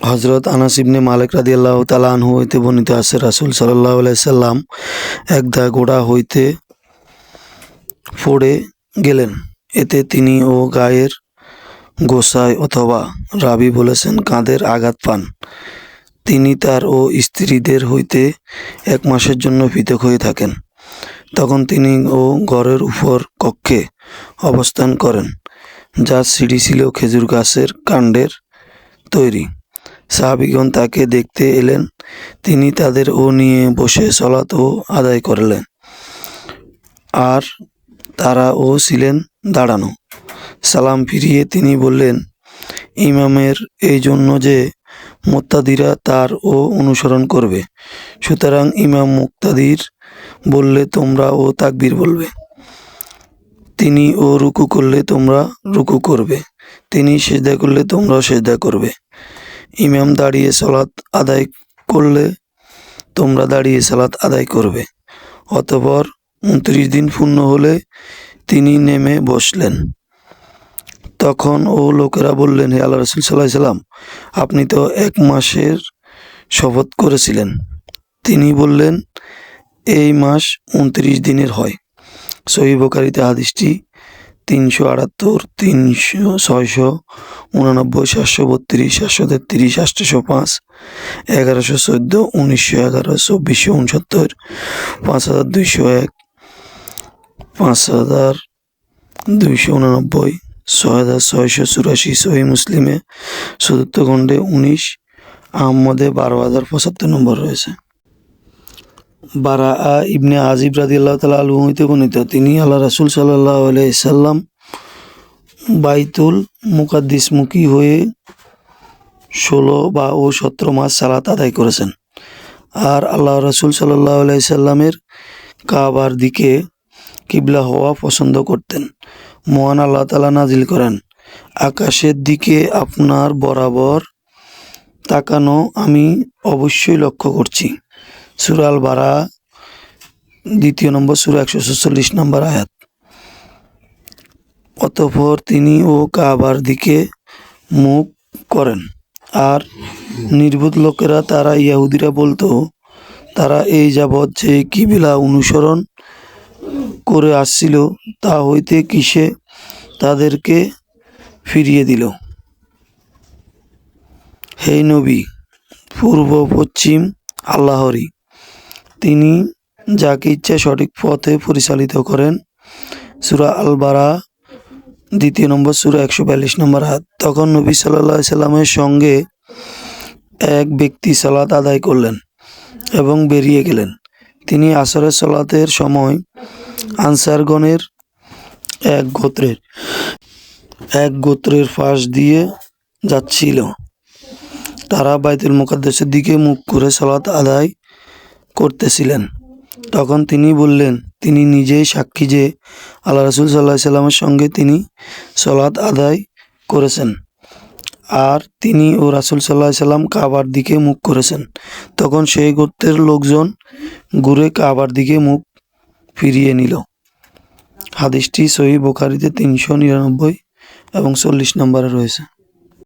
হযরত আনাস ইবনে মালিক রাদিয়াল্লাহু তাআলা আনহু হইতে বর্ণিত আছে, রাসূল সাল্লাল্লাহু আলাইহি সাল্লাম একদা ঘোড়া হইতে পড়ে গেলেন। এতে তিনি ও গায়ের গোসাই অথবা রাবী বলেছেন কাঁধের আঘাত পান। তিনি তার ও স্ত্রীদের হইতে 1 মাসের জন্য পৃথক হয়ে থাকেন। তখন তিনি ও ঘরের উপর কক্ষে অবস্থান করেন, যার সিঁড়ি ছিল খেজুর গাছের কাণ্ডের তৈরি। সাহাবীগণ তাকে দেখতে এলেন। তিনি তাদের ও নিয়ে বসে সালাত ও আদায় করলেন, আর তারা ও ছিলেন দাঁড়ানো। সালাম ফিরিয়ে তিনি বললেন, ইমামের এই জন্য যে মুক্তাদিরা তার ও অনুসরণ করবে, সুতরাং ইমাম মুক্তাদির বললে তোমরা ও তাকবীর বলবে, তিনি ও রুকু করলে তোমরা রুকু করবে, তিনি সিজদা করলে তোমরাও সিজদা করবে। ইমাম দাঁড়িয়ে সালাত আদায় করলে তোমরা দাঁড়িয়ে সালাত আদায় করবে। অতঃপর 29 দিন পূর্ণ হলে তিনি নেমে বসলেন। তখন ও লোকেরা বললেন, হে আল্লাহর রাসূল সাল্লাল্লাহু আলাইহি সাল্লাম, আপনি তো 1 মাসের শপথ করেছিলেন। তিনি বললেন, এই মাস 29 দিনের হয়। সহিহ বুখারীতে হাদিসটি 378, 689, 732, 733, 805, 1114, 1911, 2469, 5201, 5289, 6684, সহিহ মুসলিমে 4th খণ্ডে 19, আহমদে 12075 নম্বর রয়েছে। বারা ইবনে আজিব রাদিয়াল্লাহু তাআলা আনহু হইতে বর্ণিত, তিনি আল্লাহ রাসূল সাল্লাল্লাহু আলাইহি সাল্লাম বাইতুল মুকাদ্দিসমুখী হয়ে 16 বা 17 মাস সালাত আদায় করেছেন। আর আল্লাহ রাসূল সাল্লাল্লাহু আলাইহি সাল্লামের কাবার দিকে কিবলা হওয়া পছন্দ করতেন। মহান আল্লাহ তাআলা নাজিল করেন, আকাশের দিকে আপনার বরাবর তাকানো আমি অবশ্যই লক্ষ্য করছি। সূরা আল বারা 2 নম্বর সূরা 146 নম্বর আয়াত। অতঃপর তিনি ও কাবার দিকে মুখ করেন। আর নির্বোধ লোকেরা, তারা ইহুদিরা বলতো, তারা এই যাবৎ যে কিবলা অনুসরণ করে আসছিল তা হইতে কিসে তাদেরকে ফিরিয়ে দিল। হে নবী, পূর্ব পশ্চিম আল্লাহরই, তিনি যাকে ইচ্ছা সঠিক পথে পরিচালিত করেন। সূরা আল বারা 2 নম্বর সূরা 142 নম্বর আয়াত। তখন নবী সাল্লাল্লাহু আলাইহি সাল্লামের সঙ্গে এক ব্যক্তি সালাত আদায় করলেন এবং বেরিয়ে গেলেন। তিনি আসরের সালাতের সময় আনসারগণের এক গোত্রের পাশ দিয়ে যাচ্ছিল। তারা বাইতুল মুকাদ্দাসের দিকে মুখ করে সালাত আদায় করতেছিলেন। তখন তিনি বললেন, তিনি নিজেই সাক্ষী যে আল্লাহ রাসূল সাল্লাল্লাহু আলাইহি সাল্লামের সঙ্গে তিনি সালাত আদায় করেছেন, আর তিনি ও রাসূল সাল্লাল্লাহু আলাইহি সাল্লাম কাবার দিকে মুখ করেছেন। তখন সেই গোত্রের লোকজন ঘুরে কাবার দিকে মুখ ফিরিয়ে নিল। হাদিসটি সহিহ বুখারীতে 399 এবং 40 নম্বরে রয়েছে।